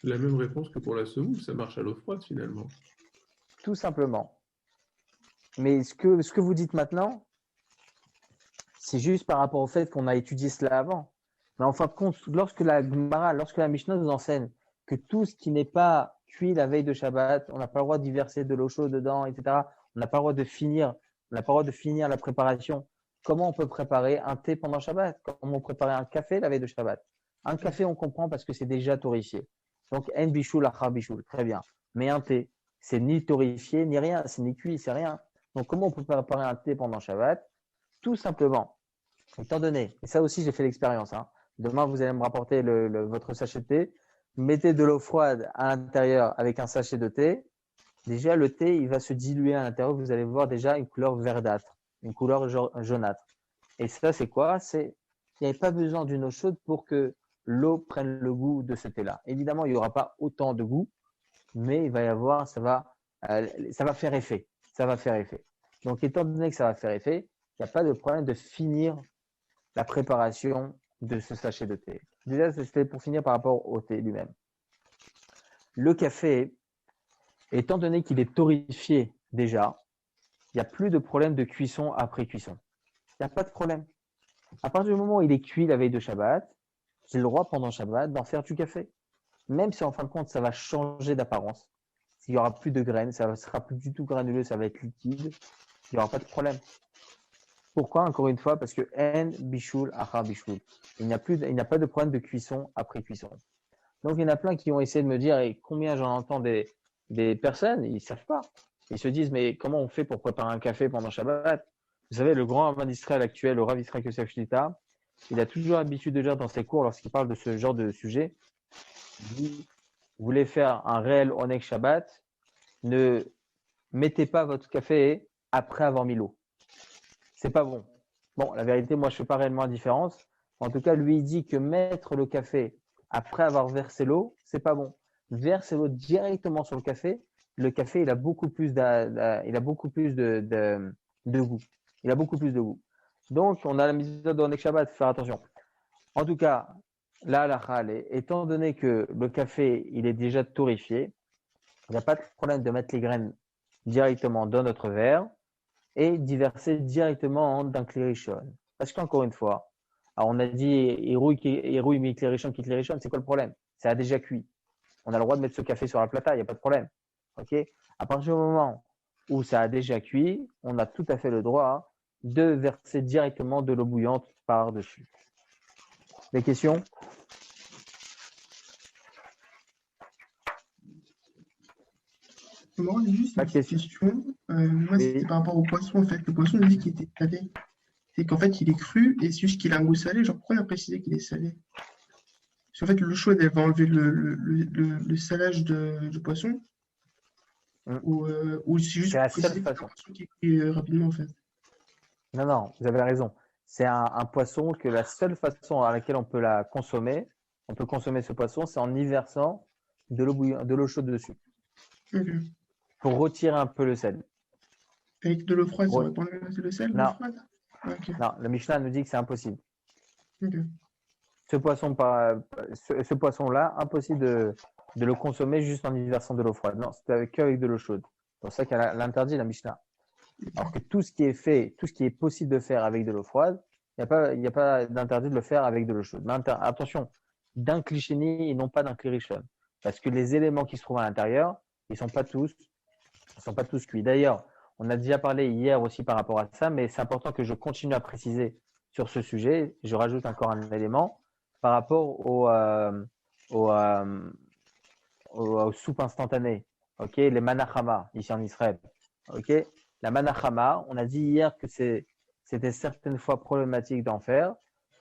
C'est la même réponse que pour la semoule, ça marche à l'eau froide finalement. Tout simplement. Mais ce que vous dites maintenant, c'est juste par rapport au fait qu'on a étudié cela avant. Mais en fin de compte, lorsque la Mishnah nous enseigne que tout ce qui n'est pas cuit la veille de Shabbat, on n'a pas le droit d'y verser de l'eau chaude dedans, etc. On n'a pas le droit de finir la préparation comment on peut préparer un thé pendant Shabbat? Comment on peut préparer un café la veille de Shabbat? Un café, on comprend parce que c'est déjà torréfié. Donc, en bichoul, achar bichoul, très bien. Mais un thé, c'est ni torréfié, ni rien, c'est ni cuit, c'est rien. Donc, comment on peut préparer un thé pendant Shabbat? Tout simplement, étant donné, et ça aussi j'ai fait l'expérience, hein. Demain vous allez me rapporter votre sachet de thé, mettez de l'eau froide à l'intérieur avec un sachet de thé, déjà le thé il va se diluer à l'intérieur, vous allez voir déjà une couleur verdâtre, une couleur jaunâtre. Et ça c'est quoi? Il n'y avait pas besoin d'une eau chaude pour que l'eau prenne le goût de ce thé-là. Évidemment il n'y aura pas autant de goût, mais il va y avoir, ça va faire effet, ça va faire effet. Donc étant donné que ça va faire effet, il n'y a pas de problème de finir la préparation de ce sachet de thé. Déjà, c'était pour finir par rapport au thé lui-même. Le café, étant donné qu'il est torréfié déjà, il n'y a plus de problème de cuisson après cuisson. Il n'y a pas de problème. À partir du moment où il est cuit la veille de Shabbat, j'ai le droit pendant Shabbat d'en faire du café. Même si en fin de compte, ça va changer d'apparence. Il n'y aura plus de graines, ça ne sera plus du tout granuleux, ça va être liquide. Il n'y aura pas de problème. Pourquoi? Encore une fois, parce que en bichoul, achar bichoul. Il n'y a pas de problème de cuisson après cuisson. Donc, il y en a plein qui ont essayé de me dire, et combien j'en entends des personnes, ils ne savent pas. Ils se disent, mais comment on fait pour préparer un café pendant Shabbat? Vous savez, le grand Rav d'Israël actuel, le Rav Israël Yosef Shlita, il a toujours l'habitude de dire dans ses cours, lorsqu'il parle de ce genre de sujet, vous voulez faire un réel Oneg Shabbat, ne mettez pas votre café après avoir mis l'eau. C'est pas bon. Bon, la vérité, moi, je ne fais pas réellement la différence. En tout cas, lui, il dit que mettre le café après avoir versé l'eau, c'est pas bon. Verser l'eau directement sur le café, il a beaucoup plus de goût. Il a beaucoup plus de goût. Donc, on a la mitzvah de Oneg Shabbat, faire attention. En tout cas, là, étant donné que le café, il est déjà torréfié, il n'y a pas de problème de mettre les graines directement dans notre verre et d'y verser directement d'un klirishon. Parce qu'encore une fois, alors on a dit Hérouille, mi klirishon, qui klirishon, c'est quoi le problème? Ça a déjà cuit. On a le droit de mettre ce café sur la plata, il n'y a pas de problème. Okay? À partir du moment où ça a déjà cuit, on a tout à fait le droit de verser directement de l'eau bouillante par-dessus. Des questions? Moi, j'ai juste une petite question. Moi, c'était par rapport au poisson, en fait. Le poisson, il dit qu'il était salé. C'est qu'en fait, il est cru et c'est juste qu'il a un goût salé. Genre, pourquoi il a précisé qu'il est salé? Parce qu'en fait, l'eau chaude, elle va enlever le salage du poisson. Ou c'est juste la préciser seule que c'est un façon. poisson qui est cuit rapidement, en fait. Non, vous avez raison. C'est un poisson que la seule façon à laquelle on peut la consommer, on peut consommer ce poisson, c'est en y versant de l'eau chaude dessus. Okay. Pour retirer un peu le sel. Avec de l'eau froide, ça aurait pas enlevé le sel, l'eau froide? Okay. Non, le Mishnah nous dit que c'est impossible. Okay. Ce poisson-là, impossible de le consommer juste en y versant de l'eau froide. Non, c'est qu'avec de l'eau chaude. C'est pour ça qu'elle a l'interdit, la Mishnah. Alors que tout ce qui est possible de faire avec de l'eau froide, il n'y a pas d'interdit de le faire avec de l'eau chaude. Mais attention, d'un klisheni et non pas d'un klirishon. Parce que les éléments qui se trouvent à l'intérieur, ils ne sont pas tous cuits. D'ailleurs, on a déjà parlé hier aussi par rapport à ça, mais c'est important que je continue à préciser sur ce sujet. Je rajoute encore un élément par rapport aux soupes instantanées. Okay, les manachama, ici en Israël. Okay, la manachama, on a dit hier que c'était certaines fois problématique d'en faire.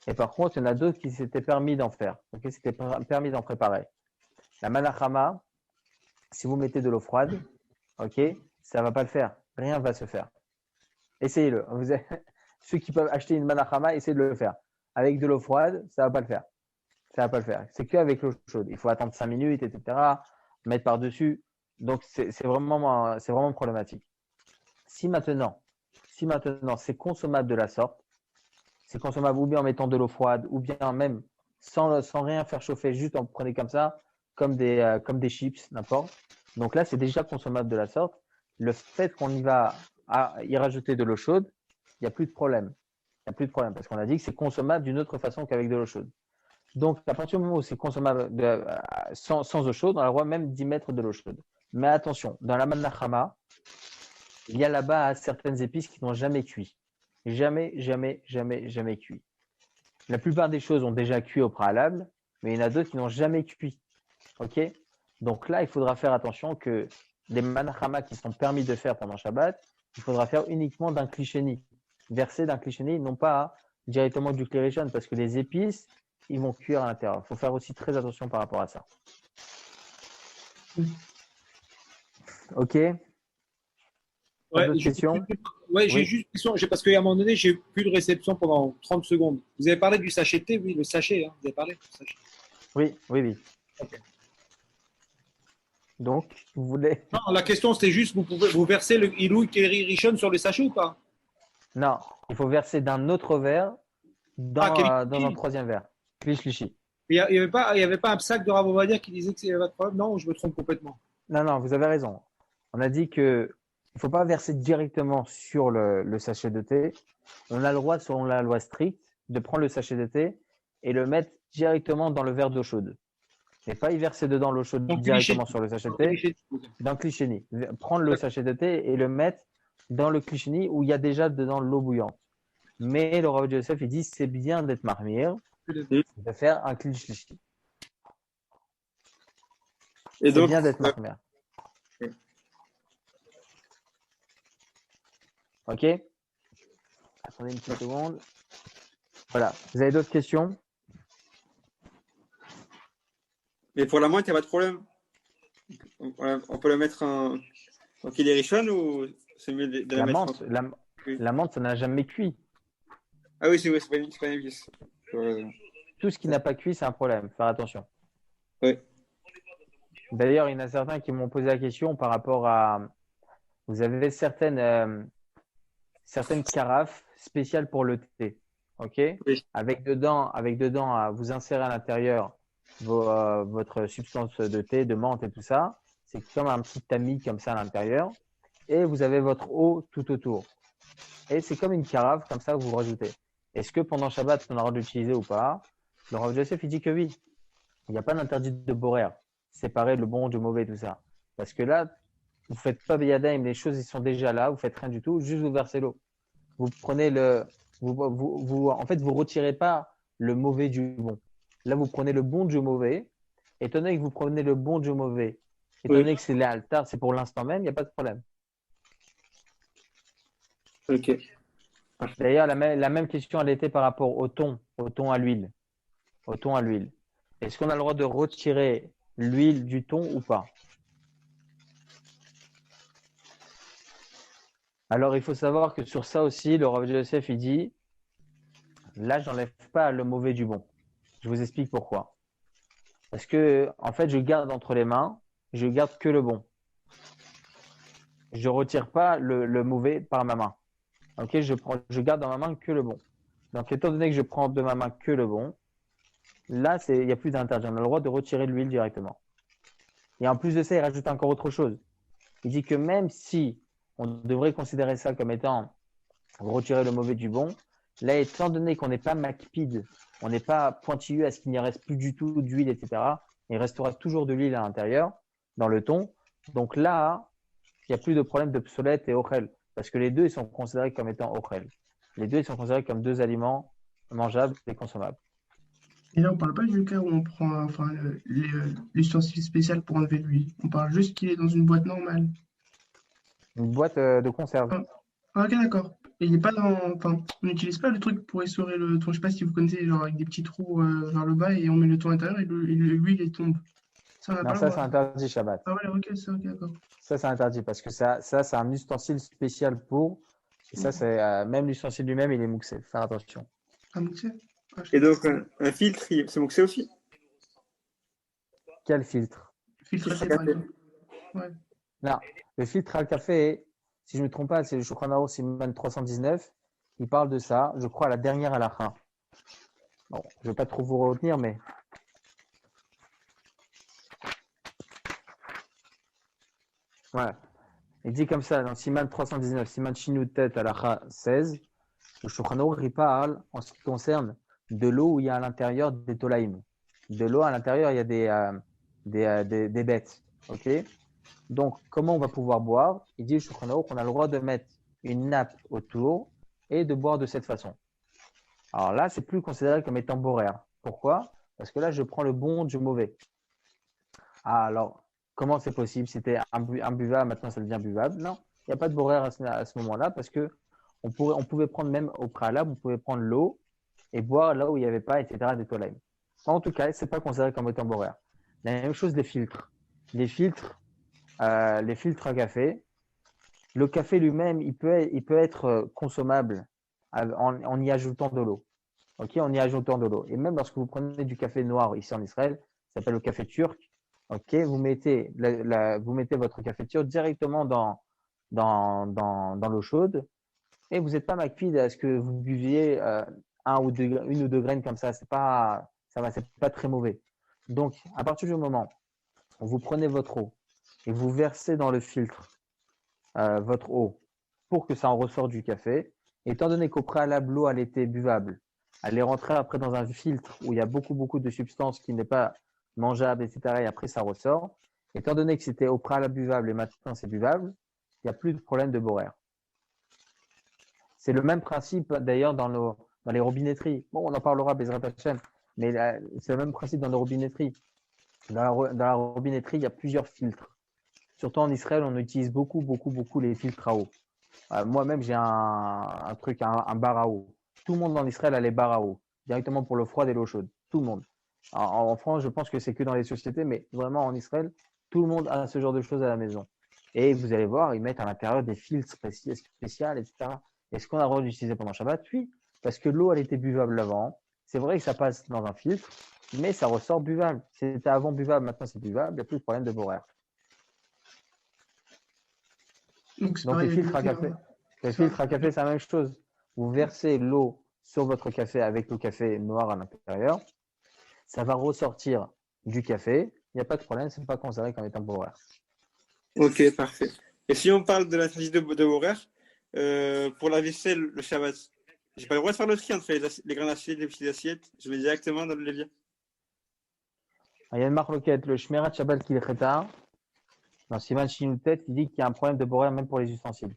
Et par contre, il y en a d'autres qui s'étaient permis d'en faire. Okay, c'était permis d'en préparer. La manachama, si vous mettez de l'eau froide, ça ne va pas le faire. Rien ne va se faire. Essayez-le. Ceux qui peuvent acheter une manachama, essayez de le faire. Avec de l'eau froide, ça ne va pas le faire. Ça ne va pas le faire. C'est qu'avec l'eau chaude. Il faut attendre 5 minutes, etc. Mettre par-dessus. Donc, c'est vraiment problématique. Si maintenant, c'est consommable de la sorte, c'est consommable ou bien en mettant de l'eau froide, ou bien même sans rien faire chauffer, juste en prenez comme ça, comme des chips, n'importe. Donc là, c'est déjà consommable de la sorte. Le fait qu'on y va y rajouter de l'eau chaude, il n'y a plus de problème. Il n'y a plus de problème parce qu'on a dit que c'est consommable d'une autre façon qu'avec de l'eau chaude. Donc, à partir du moment où c'est consommable sans eau chaude, on a le droit même d'y mettre de l'eau chaude. Mais attention, dans la manachama, il y a là-bas certaines épices qui n'ont jamais cuit. Jamais, jamais, jamais, jamais cuit. La plupart des choses ont déjà cuit au préalable, mais il y en a d'autres qui n'ont jamais cuit. Ok? Donc là, il faudra faire attention que les manachama qui sont permis de faire pendant Shabbat, il faudra faire uniquement d'un kli-sheni. Verser d'un kli-sheni, non pas directement du kli-rishon, parce que les épices, ils vont cuire à l'intérieur. Il faut faire aussi très attention par rapport à ça. Ok? Pas d'autres questions? Ouais, j'ai Oui. juste une question, parce qu'à un moment donné, j'ai plus de réception pendant 30 secondes. Vous avez parlé du sachet de thé, oui, le sachet, hein, vous avez parlé du sachet. Oui, oui, oui. Ok. Donc, vous voulez… Non, la question c'était juste, vous versez le Ilou Keri Rishon sur le sachet ou pas? Non, il faut verser d'un autre verre dans, Keri dans un troisième verre. Kli-shlishi. Il n'y avait pas un sac de Rav Ovadia qui disait qu'il n'y avait pas de problème? Non, je me trompe complètement. Non, non, vous avez raison. On a dit que il ne faut pas verser directement sur le sachet de thé. On a le droit, selon la loi stricte, de prendre le sachet de thé et le mettre directement dans le verre d'eau chaude. Et pas y verser dedans l'eau chaude Donc, directement sur le sachet de thé, dans le kli-sheni. Prendre le sachet de thé et le mettre dans le kli-sheni où il y a déjà dedans l'eau bouillante. Mais le Rav Yosef, il dit c'est bien d'être marmire, de faire un kli-sheni. Et C'est donc, bien d'être marmire. Ok? Attendez une petite seconde. Voilà. Vous avez d'autres questions? mais pour la menthe, il n'y a pas de problème. On peut la mettre en Kili Rishon ou c'est mieux de la La mettre menthe, la menthe, ça n'a jamais cuit. Ah oui, c'est pas une épice. Tout ce qui n'a pas cuit, c'est un problème. Faire attention. Oui. D'ailleurs, il y en a certains qui m'ont posé la question par rapport à… Vous avez certaines carafes spéciales pour le thé. OK? Oui. Avec dedans, vous insérez à l'intérieur votre substance de thé, de menthe et tout ça. C'est comme un petit tamis comme ça à l'intérieur. Et vous avez votre eau tout autour. Et c'est comme une carafe, comme ça, vous rajoutez. Est-ce que pendant Shabbat, on a le droit d'utiliser ou pas? Le Rav Yosef, il dit que oui. Il n'y a pas d'interdit de borer. Séparer le bon du mauvais, tout ça. Parce que là, vous ne faites pas Beyadaim, les choses, ils sont déjà là, vous faites rien du tout, juste vous versez l'eau. Vous prenez en fait, vous retirez pas le mauvais du bon. Là, vous prenez le bon du mauvais. Étant donné que vous prenez le bon du mauvais, étant donné que c'est l'altar, c'est pour l'instant même, il n'y a pas de problème. Ok. D'ailleurs, la même question, elle était par rapport au thon à l'huile. Au thon à l'huile. Est-ce qu'on a le droit de retirer l'huile du thon ou pas? Alors, il faut savoir que sur ça aussi, le Rav Yosef, il dit, là, j'enlève pas le mauvais du bon. Je vous explique pourquoi. Parce que, en fait, je garde entre les mains, je garde que le bon. Je retire pas le mauvais par ma main. Ok, je garde dans ma main que le bon. Donc, étant donné que je prends de ma main que le bon, là, il n'y a plus d'interdit. On a le droit de retirer l'huile directement. Et en plus de ça, il rajoute encore autre chose. Il dit que même si on devrait considérer ça comme étant retirer le mauvais du bon, là, étant donné qu'on n'est pas macpide, on n'est pas pointilleux à ce qu'il n'y reste plus du tout d'huile, etc., il restera toujours de l'huile à l'intérieur, dans le thon. Donc là, il n'y a plus de problème d'obsolète et ochel, parce que les deux, ils sont considérés comme étant ochel. Les deux, ils sont considérés comme deux aliments mangeables et consommables. Et là, on ne parle pas du cas où on prend l'ustensile spécial pour enlever l'huile. On parle juste qu'il est dans une boîte normale. Une boîte de conserve. Ah, ok, d'accord. Et il n'est pas dans. Enfin, on n'utilise pas le truc pour essorer le thon. Je ne sais pas si vous connaissez, genre avec des petits trous vers le bas et on met le thon à l'intérieur et l'huile elle tombe. Ça, on n'a Non, pas ça, le c'est droit. interdit Shabbat. Ah, ouais, ok, ça, ok, d'accord. Ça, c'est interdit parce que ça c'est un ustensile spécial pour. Et ça, c'est même l'ustensile lui-même, il est mouxé. Faire attention. Ah, moussé? Ah, Et donc, un filtre, c'est mouxé aussi? Quel filtre? Filtre à thé, Filtre à par café. exemple. Ouais. Non, le filtre à café, si je ne me trompe pas, c'est le Shulchan Aruch Siman 319. Il parle de ça, je crois, à la dernière halakha. Bon, je ne vais pas trop vous retenir, mais. Voilà. Il dit comme ça, dans Siman 319, Siman Shinutet halakha 16, le Shulchan Aruch, il parle en ce qui concerne de l'eau où il y a à l'intérieur des tolaïm. De l'eau à l'intérieur, il y a des bêtes. Ok? Donc, comment on va pouvoir boire? Il dit, Shulchan Aruch, on a le droit de mettre une nappe autour et de boire de cette façon. Alors là, c'est plus considéré comme étant boraire. Pourquoi? Parce que là, je prends le bon du mauvais. Ah, alors, comment c'est possible? C'était imbuvable, maintenant ça devient buvable? Non, il n'y a pas de boraire à ce moment-là parce que on pouvait prendre même au préalable, on pouvait prendre l'eau et boire là où il n'y avait pas, etc. des tolaïm. En tout cas, ce n'est pas considéré comme étant boraire. La même chose des filtres. Les filtres à café. Le café lui-même, il peut être consommable en y ajoutant de l'eau. Ok, en y ajoutant de l'eau. Et même lorsque vous prenez du café noir ici en Israël, ça s'appelle le café turc. Ok, vous mettez votre café turc directement dans l'eau chaude et vous n'êtes pas macpide à ce que vous buviez une ou deux graines comme ça. C'est pas très mauvais. Donc, à partir du moment où vous prenez votre eau et vous versez dans le filtre votre eau pour que ça en ressorte du café, étant donné qu'au préalable, l'eau, elle était buvable, elle est rentrée après dans un filtre où il y a beaucoup de substances qui n'est pas mangeable, etc. Et après, ça ressort. Étant donné que c'était au préalable buvable et maintenant c'est buvable, il n'y a plus de problème de boraire. C'est le même principe d'ailleurs dans les robinetteries. Bon, on en parlera, Bezrat Hashem, mais c'est le même principe dans les robinetteries. Dans la robinetterie, il y a plusieurs filtres. Surtout en Israël, on utilise beaucoup les filtres à eau. Moi-même, j'ai un bar à eau. Tout le monde en Israël a les bars à eau, directement pour l'eau froide et l'eau chaude. Tout le monde. En France, je pense que c'est que dans les sociétés, mais vraiment en Israël, tout le monde a ce genre de choses à la maison. Et vous allez voir, ils mettent à l'intérieur des filtres spéciaux, etc. Est-ce qu'on a le droit d'utiliser pendant Shabbat? Oui, parce que l'eau, elle était buvable avant. C'est vrai que ça passe dans un filtre, mais ça ressort buvable. C'était avant buvable, maintenant c'est buvable, il n'y a plus de problème de boraire. Donc les filtres à café, c'est la même chose. Vous versez l'eau sur votre café avec le café noir à l'intérieur. Ça va ressortir du café. Il n'y a pas de problème, ce n'est pas considéré comme étant boraire. Ok, parfait. Et si on parle de la stratégie de boraire, pour la vaisselle, le Shabbat, j'ai pas le droit de faire le tri entre les grandes assiettes et les petites assiettes. Je mets directement dans le levier. Il y a une marloquette, le Shmerat Shabbat Kilcheta, dans Sivan Shinutet, qui dit qu'il y a un problème de boraire même pour les ustensiles.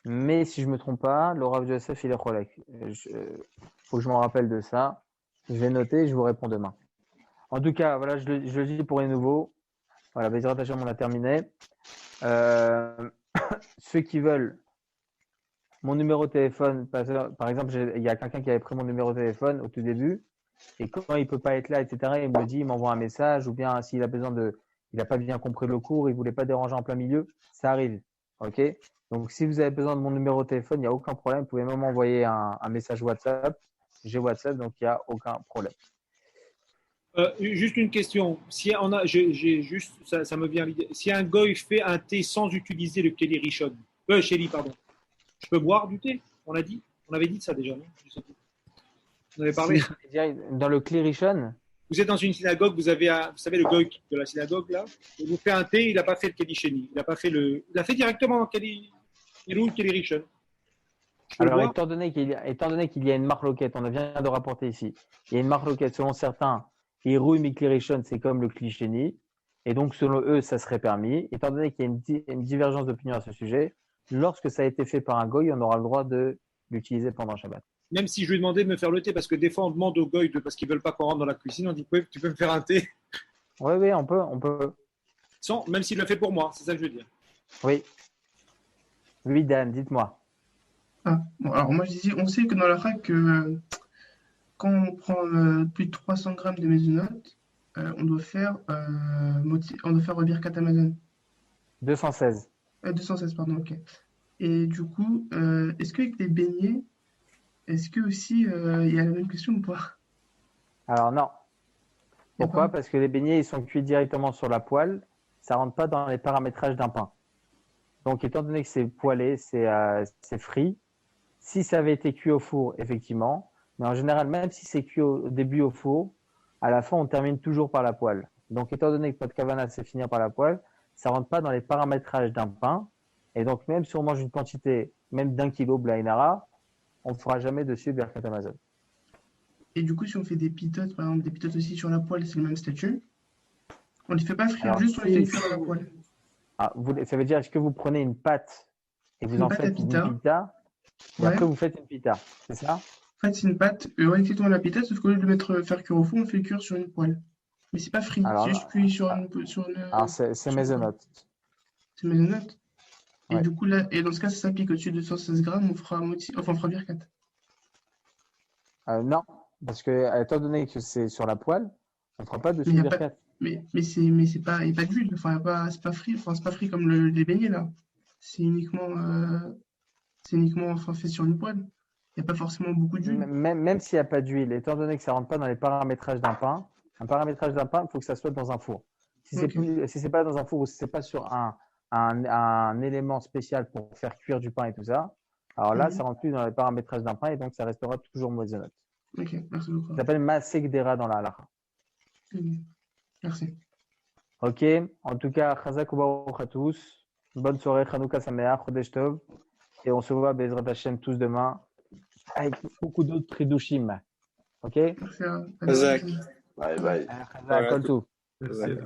Mais si je ne me trompe pas, le Rav Yosef, il est cholek. Faut que je m'en rappelle de ça. Je vais noter et je vous réponds demain. En tout cas, voilà, je le dis pour les nouveaux. Voilà, Bezrat Hashem, on a terminé. Ceux qui veulent mon numéro de téléphone, par exemple, il y a quelqu'un qui avait pris mon numéro de téléphone au tout début, et quand il ne peut pas être là, etc., il me dit, il m'envoie un message, ou bien s'il a besoin il n'a pas bien compris le cours, il ne voulait pas déranger en plein milieu, ça arrive. Ok? Donc, si vous avez besoin de mon numéro de téléphone, il n'y a aucun problème. Vous pouvez même envoyer un message WhatsApp. J'ai WhatsApp, donc il n'y a aucun problème. Juste une question. Si on a, juste, ça me vient à l'idée. Si un goy fait un thé sans utiliser le Keli Rishon, Shelly, pardon, je peux boire du thé? On avait dit ça déjà, non? Je sais plus. On avait parlé. Dans le Keli Rishon, vous êtes dans une synagogue, vous savez le goy de la synagogue là, il vous fait un thé, il n'a pas fait le Keli Sheni, il a fait directement le Keli Rishon. Alors, étant donné qu'il y a une marloquette, on vient de rapporter ici, il y a une marloquette selon certains, Hiroui Mikli Rishon, c'est comme le Kli Sheni, et donc selon eux, ça serait permis. Étant donné qu'il y a une divergence d'opinion à ce sujet, lorsque ça a été fait par un goy, on aura le droit de l'utiliser pendant Shabbat. Même si je lui demandais de me faire le thé, parce que des fois on demande aux goy, parce qu'ils ne veulent pas qu'on rentre dans la cuisine, on dit tu peux me faire un thé? Oui, on peut. Même s'il le fait pour moi, c'est ça que je veux dire. Oui. Oui, Dan, dites-moi. Bon, alors moi je disais, on sait que dans la rack, quand on prend plus de 300 grammes de mésonote, on doit faire Birkat Amazon. 216. 216, pardon, ok. Et du coup, est-ce qu'avec les beignets, est-ce que aussi il y a la même question ou pas? Alors non. Pourquoi? Parce que les beignets, ils sont cuits directement sur la poêle. Ça ne rentre pas dans les paramétrages d'un pain. Donc, étant donné que c'est poêlé, c'est frit. Si ça avait été cuit au four, effectivement. Mais en général, même si c'est cuit au début au four, à la fin, on termine toujours par la poêle. Donc, étant donné que notre kavana, c'est finir par la poêle, ça ne rentre pas dans les paramétrages d'un pain. Et donc, même si on mange une quantité, même d'1 kilo blainara, on ne fera jamais dessus Birkat Amazon. Et du coup, si on fait des pitotes, par exemple, des pitotes aussi sur la poêle, c'est le même statut. On ne les fait pas frire, alors, juste on les fait cuire à la poêle. Ça veut dire, est-ce que vous prenez une pâte et vous en faites une pita? Et Ouais. après, vous faites une pita. C'est ça? En fait, c'est une pâte, ouais, exactement la pita, sauf qu'au lieu de faire cuire au four, on fait cuire sur une poêle. Mais c'est pas frit, Alors, c'est juste cuit sur une alors c'est sur une poêle. maisonnote. C'est maisonnette. Et Ouais. du coup, là, et dans ce cas, ça s'applique au-dessus de 216 grammes, on fera moitié, enfin, on fera bière 4. Non, parce que étant donné que c'est sur la poêle, on ne fera pas Mais dessus il y a bière pas, 4. mais c'est pas, il y a pas d'huile, enfin, c'est pas frit, enfin, c'est pas frit comme les beignets, là. C'est uniquement enfin, fait sur une poêle. Il n'y a pas forcément beaucoup d'huile. Même s'il n'y a pas d'huile, étant donné que ça ne rentre pas dans les paramétrages d'un pain, il faut que ça soit dans un four. Si Ok. c'est pas dans un four ou si c'est pas sur un élément spécial pour faire cuire du pain et tout ça, alors là, ça rentre plus dans les paramétrages d'un pain et donc ça restera toujours maisonnette. Ok, merci beaucoup. Ça s'appelle Masekdera dans la halakha. Ok. Merci. Ok, en tout cas, Chazak Ubaruch à tous. Bonne soirée, Chanukah Sameach, Chodesh Tov. Et on se voit, Bezrat Hashem, tous demain avec beaucoup d'autres Tridushim. Ok? Merci à Zach. Bye bye. Chazak, Kol Tov. Merci.